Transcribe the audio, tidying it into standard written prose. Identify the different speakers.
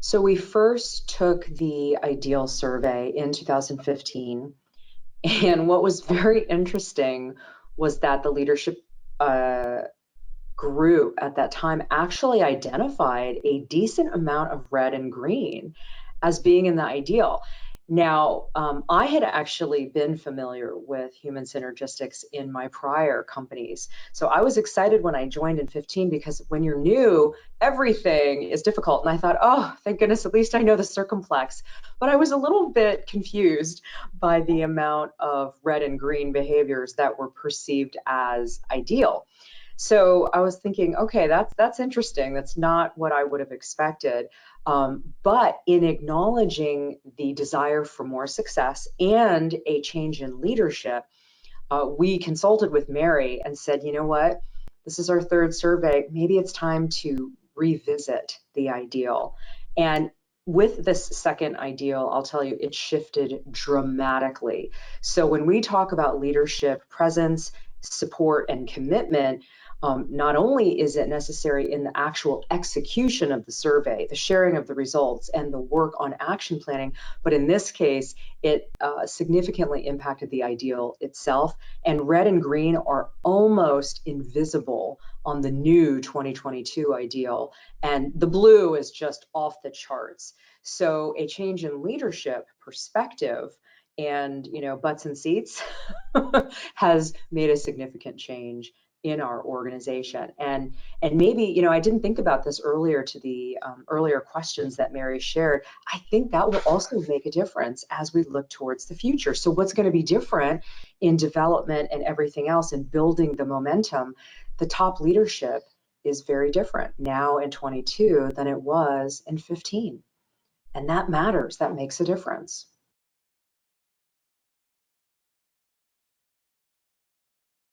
Speaker 1: So we first took the ideal survey in 2015, and what was very interesting was that the leadership uh, group at that time actually identified a decent amount of red and green as being in the ideal. Now, I had actually been familiar with human synergistics in my prior companies. So I was excited when I joined in 15 because when you're new, everything is difficult. And I thought, oh, thank goodness, at least I know the circumflex. But I was a little bit confused by the amount of red and green behaviors that were perceived as ideal. So I was thinking, okay, that's interesting. That's not what I would have expected. But in acknowledging the desire for more success and a change in leadership, we consulted with Mary and said, you know what? This is our third survey. Maybe it's time to revisit the ideal. And with this second ideal, I'll tell you, it shifted dramatically. So when we talk about leadership, presence, support, and commitment, not only is it necessary in the actual execution of the survey, the sharing of the results, and the work on action planning, but in this case, it significantly impacted the ideal itself. And red and green are almost invisible on the new 2022 ideal. And the blue is just off the charts. So a change in leadership perspective and butts and seats has made a significant change in our organization. And maybe, I didn't think about this earlier to the earlier questions that Mary shared. I think that will also make a difference as we look towards the future. So what's going to be different in development and everything else and building the momentum? The top leadership is very different now in 22 than it was in 15. And that matters. That makes a difference.